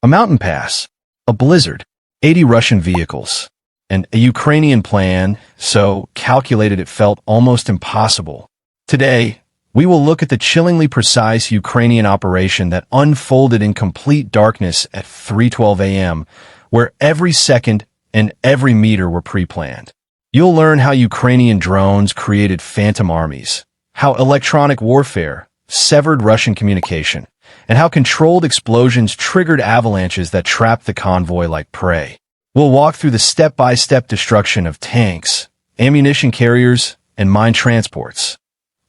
A mountain pass, a blizzard, 80 Russian vehicles, and a Ukrainian plan so calculated it felt almost impossible. Today, we will look at the chillingly precise Ukrainian operation that unfolded in complete darkness at 3:12 a.m., where every second and every meter were pre-planned. You'll learn how Ukrainian drones created phantom armies, how electronic warfare severed Russian communication, and how controlled explosions triggered avalanches that trapped the convoy like prey. We'll walk through the step-by-step destruction of tanks, ammunition carriers, and mine transports,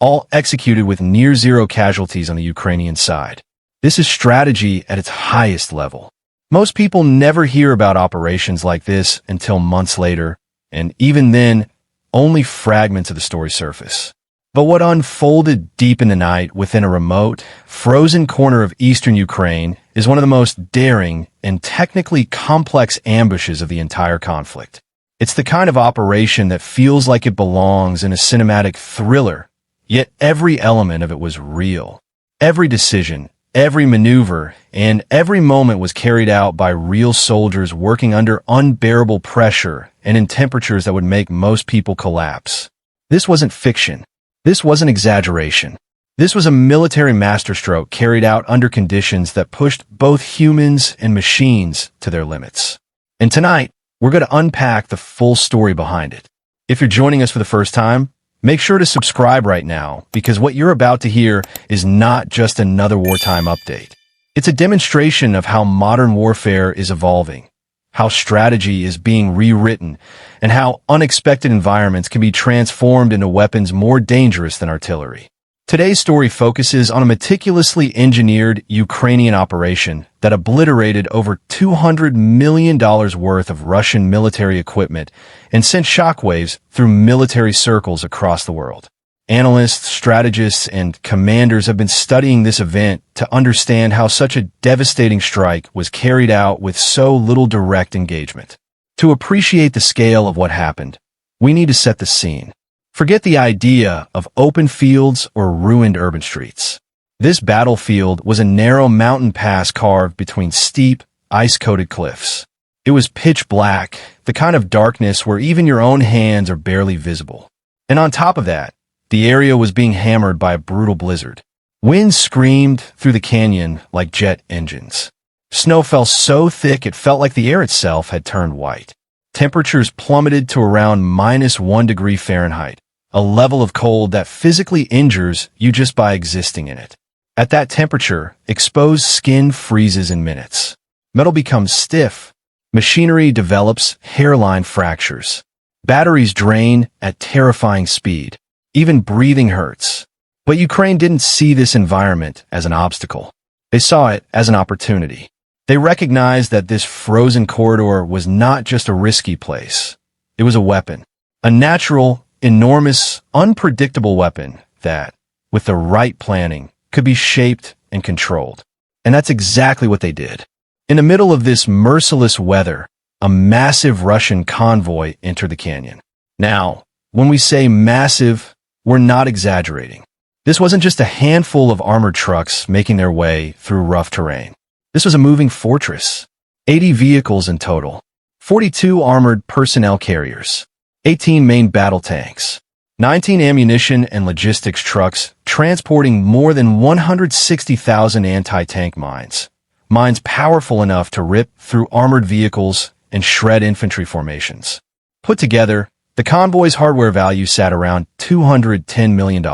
all executed with near-zero casualties on the Ukrainian side. This is strategy at its highest level. Most people never hear about operations like this until months later, and even then, only fragments of the story surface. But what unfolded deep in the night within a remote, frozen corner of eastern Ukraine is one of the most daring and technically complex ambushes of the entire conflict. It's the kind of operation that feels like it belongs in a cinematic thriller, yet every element of it was real. Every decision, every maneuver, and every moment was carried out by real soldiers working under unbearable pressure and in temperatures that would make most people collapse. This wasn't fiction. This wasn't exaggeration. This was a military masterstroke carried out under conditions that pushed both humans and machines to their limits. And tonight, we're going to unpack the full story behind it. If you're joining us for the first time, make sure to subscribe right now, because what you're about to hear is not just another wartime update. It's a demonstration of how modern warfare is evolving, how strategy is being rewritten, and how unexpected environments can be transformed into weapons more dangerous than artillery. Today's story focuses on a meticulously engineered Ukrainian operation that obliterated over $200 million worth of Russian military equipment and sent shockwaves through military circles across the world. Analysts, strategists, and commanders have been studying this event to understand how such a devastating strike was carried out with so little direct engagement. To appreciate the scale of what happened, we need to set the scene. Forget the idea of open fields or ruined urban streets. This battlefield was a narrow mountain pass carved between steep, ice-coated cliffs. It was pitch black, the kind of darkness where even your own hands are barely visible. And on top of that, the area was being hammered by a brutal blizzard. Winds screamed through the canyon like jet engines. Snow fell so thick it felt like the air itself had turned white. Temperatures plummeted to around -1 degree Fahrenheit, a level of cold that physically injures you just by existing in it. At that temperature, exposed skin freezes in minutes. Metal becomes stiff. Machinery develops hairline fractures. Batteries drain at terrifying speed. Even breathing hurts. But Ukraine didn't see this environment as an obstacle. They saw it as an opportunity. They recognized that this frozen corridor was not just a risky place. It was a weapon. A natural, enormous, unpredictable weapon that, with the right planning, could be shaped and controlled. And that's exactly what they did. In the middle of this merciless weather, a massive Russian convoy entered the canyon. Now, when we say massive, we're not exaggerating. This wasn't just a handful of armored trucks making their way through rough terrain. This was a moving fortress. 80 vehicles in total, 42 armored personnel carriers, 18 main battle tanks, 19 ammunition and logistics trucks transporting more than 160,000 anti-tank mines. Mines powerful enough to rip through armored vehicles and shred infantry formations. Put together, the convoy's hardware value sat around $210 million.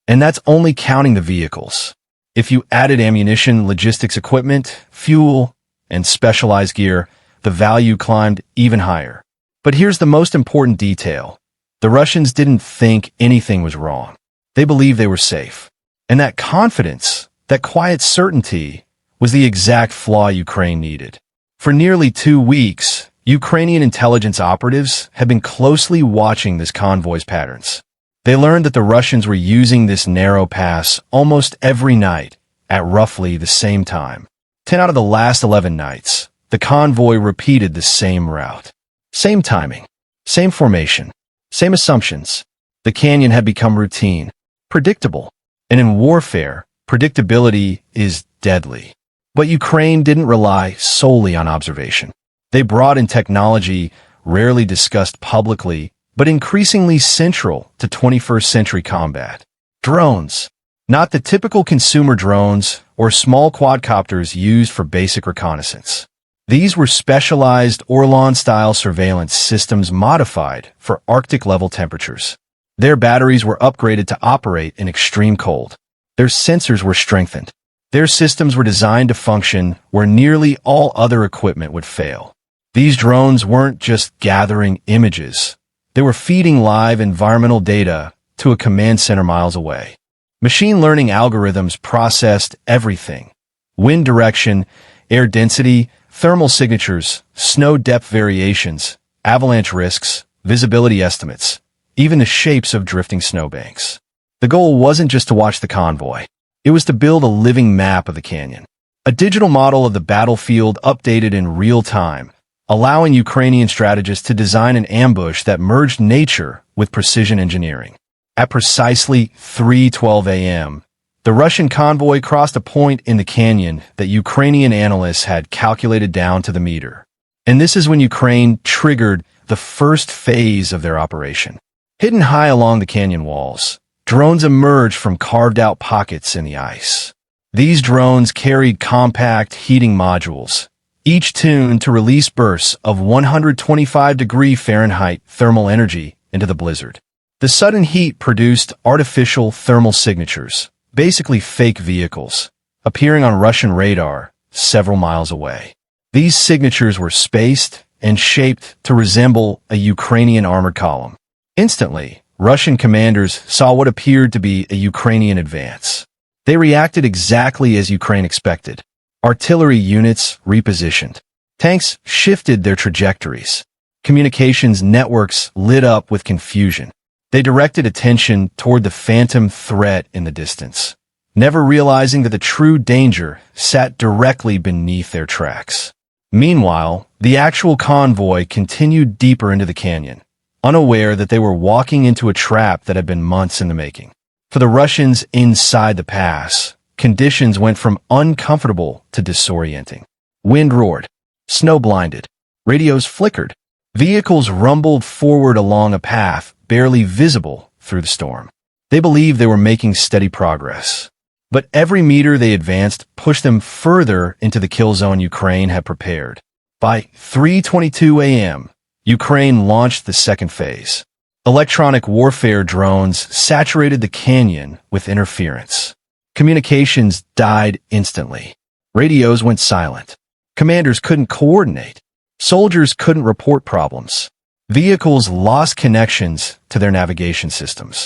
And that's only counting the vehicles. If you added ammunition, logistics equipment, fuel, and specialized gear, the value climbed even higher. But here's the most important detail. The Russians didn't think anything was wrong. They believed they were safe. And that confidence, that quiet certainty, was the exact flaw Ukraine needed. For nearly 2 weeks, Ukrainian intelligence operatives had been closely watching this convoy's patterns. They learned that the Russians were using this narrow pass almost every night at roughly the same time. 10 out of the last 11 nights, the convoy repeated the same route. Same timing, same formation, same assumptions. The canyon had become routine, predictable, and in warfare, predictability is deadly. But Ukraine didn't rely solely on observation. They brought in technology rarely discussed publicly, but increasingly central to 21st century combat. Drones. Not the typical consumer drones or small quadcopters used for basic reconnaissance. These were specialized Orlan-style surveillance systems modified for Arctic-level temperatures. Their batteries were upgraded to operate in extreme cold. Their sensors were strengthened. Their systems were designed to function where nearly all other equipment would fail. These drones weren't just gathering images. They were feeding live environmental data to a command center miles away. Machine learning algorithms processed everything: wind direction, air density, thermal signatures, snow depth variations, avalanche risks, visibility estimates, even the shapes of drifting snowbanks. The goal wasn't just to watch the convoy. It was to build a living map of the canyon. A digital model of the battlefield updated in real time, allowing Ukrainian strategists to design an ambush that merged nature with precision engineering. At precisely 3:12 a.m., the Russian convoy crossed a point in the canyon that Ukrainian analysts had calculated down to the meter. And this is when Ukraine triggered the first phase of their operation. Hidden high along the canyon walls, drones emerged from carved-out pockets in the ice. These drones carried compact heating modules, each tuned to release bursts of 125-degree Fahrenheit thermal energy into the blizzard. The sudden heat produced artificial thermal signatures, basically fake vehicles, appearing on Russian radar several miles away. These signatures were spaced and shaped to resemble a Ukrainian armored column. Instantly, Russian commanders saw what appeared to be a Ukrainian advance. They reacted exactly as Ukraine expected. Artillery units repositioned. Tanks shifted their trajectories. Communications networks lit up with confusion. They directed attention toward the phantom threat in the distance, never realizing that the true danger sat directly beneath their tracks. Meanwhile, the actual convoy continued deeper into the canyon, unaware that they were walking into a trap that had been months in the making. For the Russians inside the pass, conditions went from uncomfortable to disorienting. Wind roared. Snow blinded. Radios flickered. Vehicles rumbled forward along a path barely visible through the storm. They believed they were making steady progress. But every meter they advanced pushed them further into the kill zone Ukraine had prepared. By 3:22 a.m., Ukraine launched the second phase. Electronic warfare drones saturated the canyon with interference. Communications died instantly. Radios went silent. Commanders couldn't coordinate. Soldiers couldn't report problems. Vehicles lost connections to their navigation systems.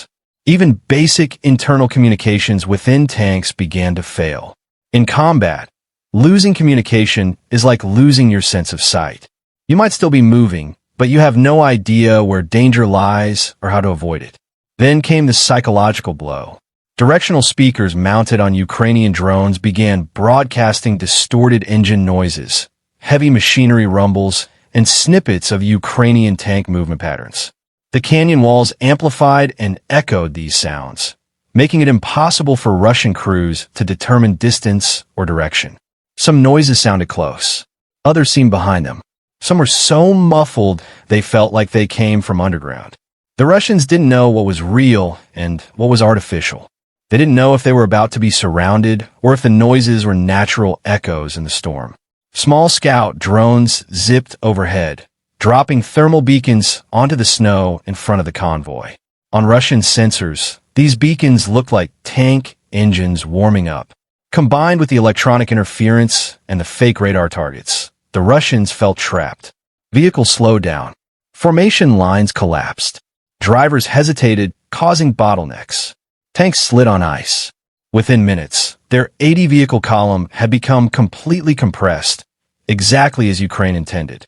Even basic internal communications within tanks began to fail. In combat, losing communication is like losing your sense of sight. You might still be moving, but you have no idea where danger lies or how to avoid it. Then came the psychological blow. Directional speakers mounted on Ukrainian drones began broadcasting distorted engine noises, heavy machinery rumbles, and snippets of Ukrainian tank movement patterns. The canyon walls amplified and echoed these sounds, making it impossible for Russian crews to determine distance or direction. Some noises sounded close. Others seemed behind them. Some were so muffled they felt like they came from underground. The Russians didn't know what was real and what was artificial. They didn't know if they were about to be surrounded or if the noises were natural echoes in the storm. Small scout drones zipped overhead, dropping thermal beacons onto the snow in front of the convoy. On Russian sensors, these beacons looked like tank engines warming up. Combined with the electronic interference and the fake radar targets, the Russians felt trapped. Vehicles slowed down. Formation lines collapsed. Drivers hesitated, causing bottlenecks. Tanks slid on ice. Within minutes, their 80-vehicle column had become completely compressed, exactly as Ukraine intended.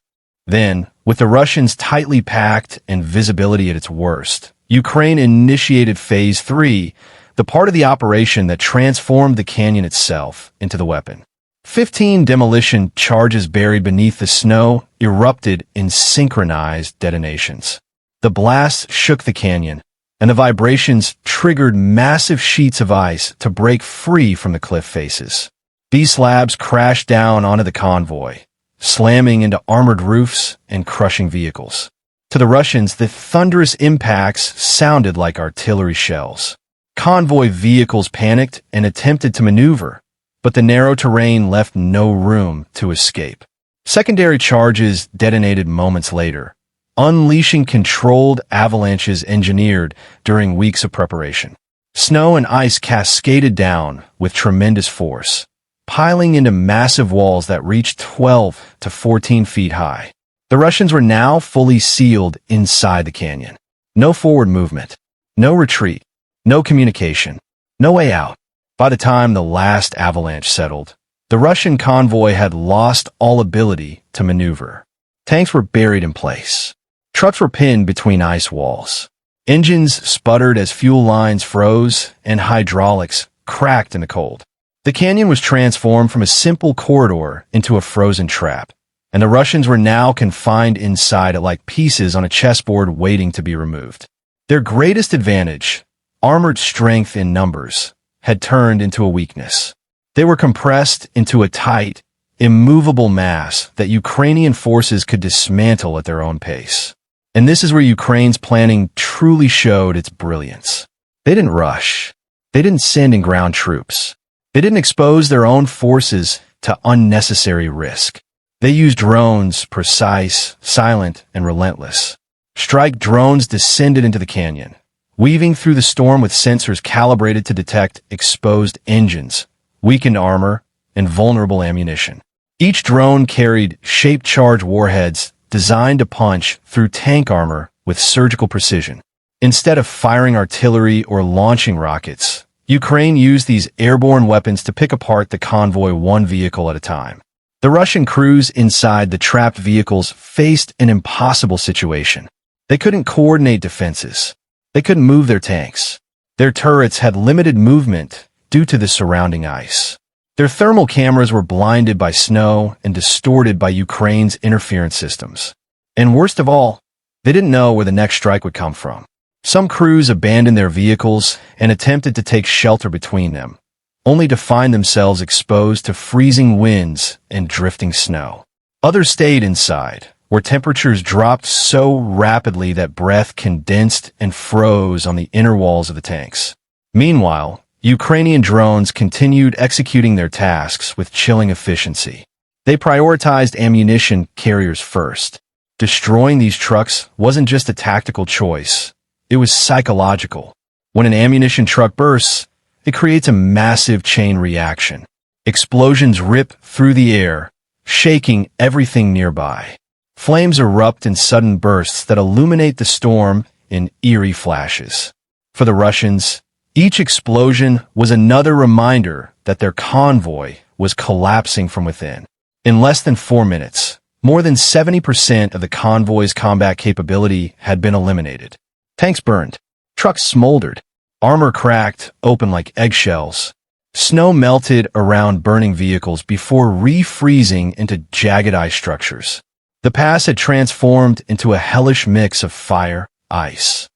Then, with the Russians tightly packed and visibility at its worst, Ukraine initiated Phase 3, the part of the operation that transformed the canyon itself into the weapon. 15 demolition charges buried beneath the snow erupted in synchronized detonations. The blast shook the canyon, and the vibrations triggered massive sheets of ice to break free from the cliff faces. These slabs crashed down onto the convoy, slamming into armored roofs and crushing vehicles. To the Russians, the thunderous impacts sounded like artillery shells. Convoy vehicles panicked and attempted to maneuver, but the narrow terrain left no room to escape. Secondary charges detonated moments later, unleashing controlled avalanches engineered during weeks of preparation. Snow and ice cascaded down with tremendous force, piling into massive walls that reached 12 to 14 feet high. The Russians were now fully sealed inside the canyon. No forward movement, no retreat, no communication, no way out. By the time the last avalanche settled, the Russian convoy had lost all ability to maneuver. Tanks were buried in place. Trucks were pinned between ice walls. Engines sputtered as fuel lines froze, and hydraulics cracked in the cold. The canyon was transformed from a simple corridor into a frozen trap, and the Russians were now confined inside it like pieces on a chessboard waiting to be removed. Their greatest advantage, armored strength in numbers, had turned into a weakness. They were compressed into a tight, immovable mass that Ukrainian forces could dismantle at their own pace. And this is where Ukraine's planning truly showed its brilliance. They didn't rush. They didn't send in ground troops. They didn't expose their own forces to unnecessary risk. They used drones, precise, silent, and relentless. Strike drones descended into the canyon, weaving through the storm with sensors calibrated to detect exposed engines, weakened armor, and vulnerable ammunition. Each drone carried shape-charged warheads designed to punch through tank armor with surgical precision. Instead of firing artillery or launching rockets, Ukraine used these airborne weapons to pick apart the convoy one vehicle at a time. The Russian crews inside the trapped vehicles faced an impossible situation. They couldn't coordinate defenses. They couldn't move their tanks. Their turrets had limited movement due to the surrounding ice. Their thermal cameras were blinded by snow and distorted by Ukraine's interference systems. And worst of all, they didn't know where the next strike would come from. Some crews abandoned their vehicles and attempted to take shelter between them, only to find themselves exposed to freezing winds and drifting snow. Others stayed inside, where temperatures dropped so rapidly that breath condensed and froze on the inner walls of the tanks. Meanwhile, Ukrainian drones continued executing their tasks with chilling efficiency. They prioritized ammunition carriers first. Destroying these trucks wasn't just a tactical choice, it was psychological. When an ammunition truck bursts, it creates a massive chain reaction. Explosions rip through the air, shaking everything nearby. Flames erupt in sudden bursts that illuminate the storm in eerie flashes. For the Russians, each explosion was another reminder that their convoy was collapsing from within. In less than 4 minutes, more than 70% of the convoy's combat capability had been eliminated. Tanks burned, trucks smoldered, armor cracked open like eggshells. Snow melted around burning vehicles before refreezing into jagged ice structures. The pass had transformed into a hellish mix of fire, ice,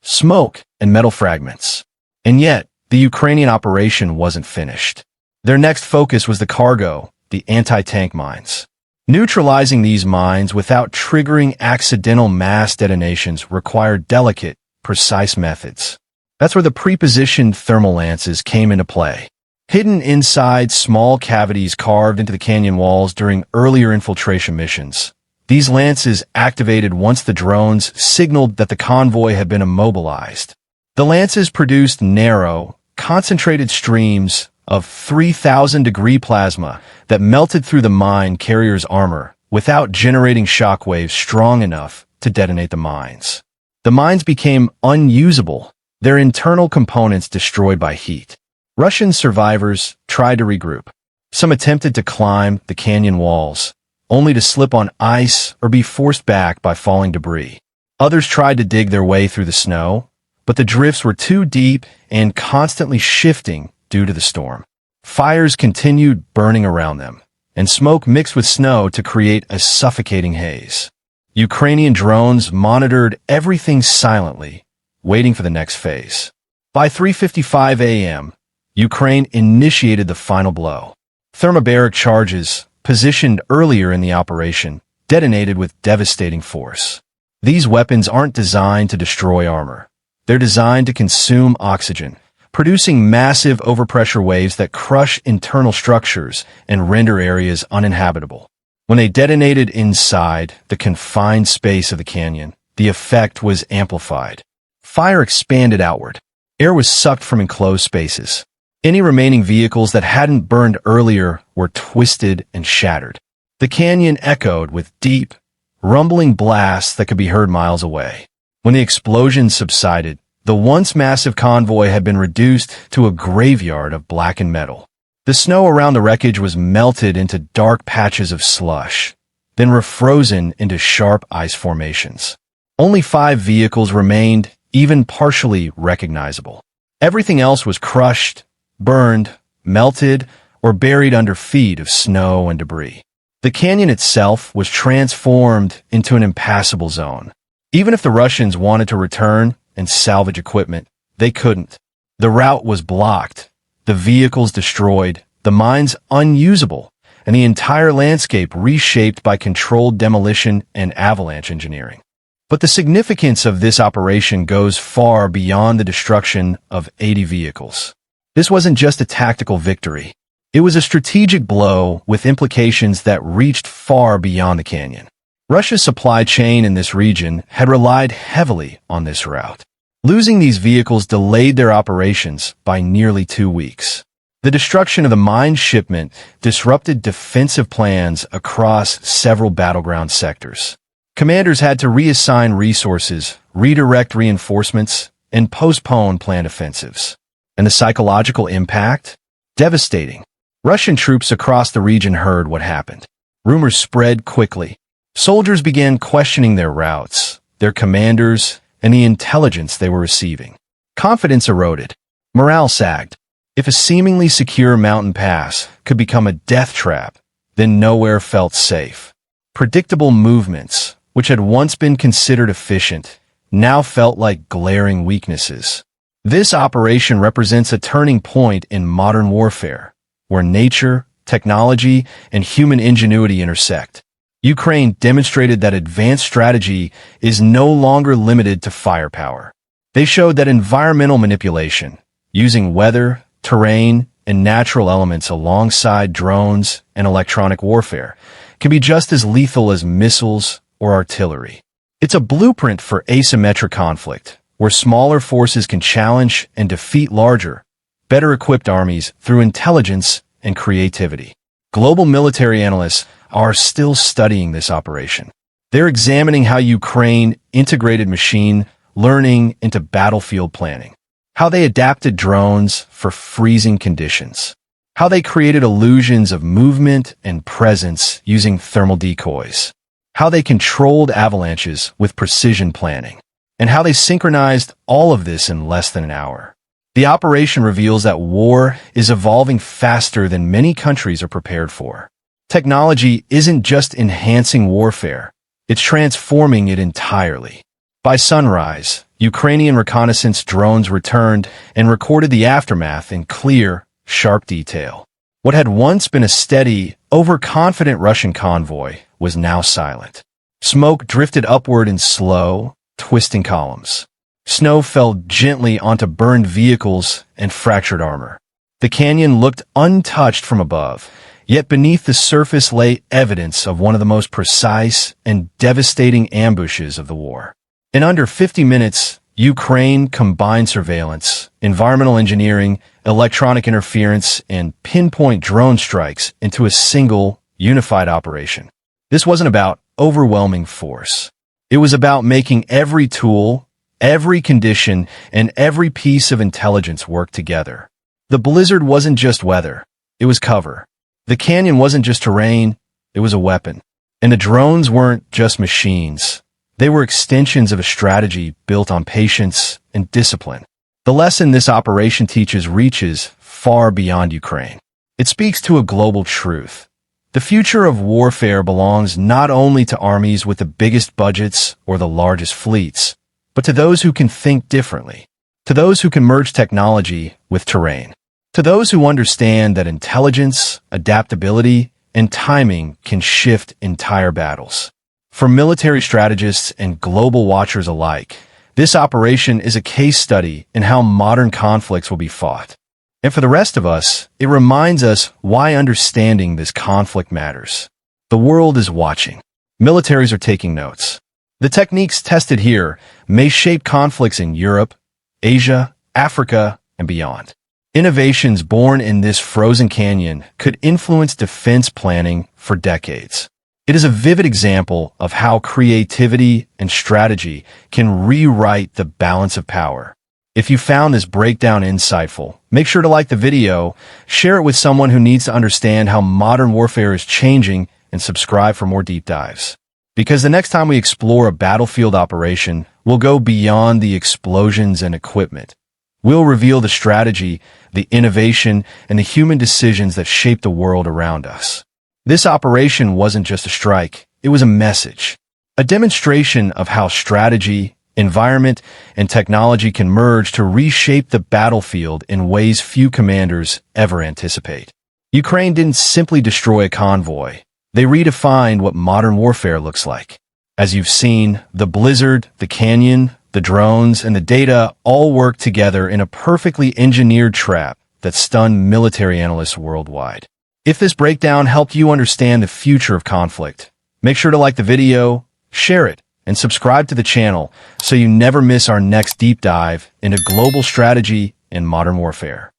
smoke, and metal fragments. And yet, the Ukrainian operation wasn't finished. Their next focus was the cargo, the anti-tank mines. Neutralizing these mines without triggering accidental mass detonations required delicate, precise methods. That's where the pre-positioned thermal lances came into play. Hidden inside small cavities carved into the canyon walls during earlier infiltration missions, these lances activated once the drones signaled that the convoy had been immobilized. The lances produced narrow, concentrated streams of 3,000-degree plasma that melted through the mine carrier's armor without generating shockwaves strong enough to detonate the mines. The mines became unusable, their internal components destroyed by heat. Russian survivors tried to regroup. Some attempted to climb the canyon walls, only to slip on ice or be forced back by falling debris. Others tried to dig their way through the snow, but the drifts were too deep and constantly shifting due to the storm. Fires continued burning around them, and smoke mixed with snow to create a suffocating haze. Ukrainian drones monitored everything silently, waiting for the next phase. By 3:55 a.m., Ukraine initiated the final blow. Thermobaric charges, positioned earlier in the operation, detonated with devastating force. These weapons aren't designed to destroy armor. They're designed to consume oxygen, producing massive overpressure waves that crush internal structures and render areas uninhabitable. When they detonated inside the confined space of the canyon, the effect was amplified. Fire expanded outward. Air was sucked from enclosed spaces. Any remaining vehicles that hadn't burned earlier were twisted and shattered. The canyon echoed with deep, rumbling blasts that could be heard miles away. When the explosion subsided, the once massive convoy had been reduced to a graveyard of blackened metal. The snow around the wreckage was melted into dark patches of slush, then refrozen into sharp ice formations. Only 5 vehicles remained, even partially recognizable. Everything else was crushed, burned, melted, or buried under feet of snow and debris. The canyon itself was transformed into an impassable zone. Even if the Russians wanted to return and salvage equipment, they couldn't. The route was blocked, the vehicles destroyed, the mines unusable, and the entire landscape reshaped by controlled demolition and avalanche engineering. But the significance of this operation goes far beyond the destruction of 80 vehicles. This wasn't just a tactical victory. It was a strategic blow with implications that reached far beyond the canyon. Russia's supply chain in this region had relied heavily on this route. Losing these vehicles delayed their operations by nearly 2 weeks. The destruction of the mine shipment disrupted defensive plans across several battleground sectors. Commanders had to reassign resources, redirect reinforcements, and postpone planned offensives. And the psychological impact? Devastating. Russian troops across the region heard what happened. Rumors spread quickly. Soldiers began questioning their routes, their commanders, and the intelligence they were receiving. Confidence eroded. Morale sagged. If a seemingly secure mountain pass could become a death trap, then nowhere felt safe. Predictable movements, which had once been considered efficient, now felt like glaring weaknesses. This operation represents a turning point in modern warfare, where nature, technology, and human ingenuity intersect. Ukraine demonstrated that advanced strategy is no longer limited to firepower. They showed that environmental manipulation, using weather, terrain, and natural elements alongside drones and electronic warfare, can be just as lethal as missiles or artillery. It's a blueprint for asymmetric conflict, where smaller forces can challenge and defeat larger, better-equipped armies through intelligence and creativity. Global military analysts are still studying this operation. They're examining how Ukraine integrated machine learning into battlefield planning, how they adapted drones for freezing conditions, how they created illusions of movement and presence using thermal decoys, how they controlled avalanches with precision planning, and how they synchronized all of this in less than an hour. The operation reveals that war is evolving faster than many countries are prepared for. Technology isn't just enhancing warfare, it's transforming it entirely. By sunrise, Ukrainian reconnaissance drones returned and recorded the aftermath in clear, sharp detail. What had once been a steady, overconfident Russian convoy was now silent. Smoke drifted upward in slow, twisting columns. Snow fell gently onto burned vehicles and fractured armor. The canyon looked untouched from above, yet beneath the surface lay evidence of one of the most precise and devastating ambushes of the war. In under 50 minutes, Ukraine combined surveillance, environmental engineering, electronic interference, and pinpoint drone strikes into a single, unified operation. This wasn't about overwhelming force. It was about making every tool, every condition, and every piece of intelligence work together. The blizzard wasn't just weather, it was cover. The canyon wasn't just terrain, it was a weapon. And the drones weren't just machines. They were extensions of a strategy built on patience and discipline. The lesson this operation teaches reaches far beyond Ukraine. It speaks to a global truth. The future of warfare belongs not only to armies with the biggest budgets or the largest fleets, but to those who can think differently, to those who can merge technology with terrain. To those who understand that intelligence, adaptability, and timing can shift entire battles. For military strategists and global watchers alike, this operation is a case study in how modern conflicts will be fought. And for the rest of us, it reminds us why understanding this conflict matters. The world is watching. Militaries are taking notes. The techniques tested here may shape conflicts in Europe, Asia, Africa, and beyond. Innovations born in this frozen canyon could influence defense planning for decades. It is a vivid example of how creativity and strategy can rewrite the balance of power. If you found this breakdown insightful, make sure to like the video, share it with someone who needs to understand how modern warfare is changing, and subscribe for more deep dives. Because the next time we explore a battlefield operation, we'll go beyond the explosions and equipment. We'll reveal the strategy, the innovation, and the human decisions that shape the world around us. This operation wasn't just a strike, it was a message. A demonstration of how strategy, environment, and technology can merge to reshape the battlefield in ways few commanders ever anticipate. Ukraine didn't simply destroy a convoy. They redefined what modern warfare looks like. As you've seen, the blizzard, the canyon, the drones, and the data all work together in a perfectly engineered trap that stunned military analysts worldwide. If this breakdown helped you understand the future of conflict, make sure to like the video, share it, and subscribe to the channel so you never miss our next deep dive into global strategy and modern warfare.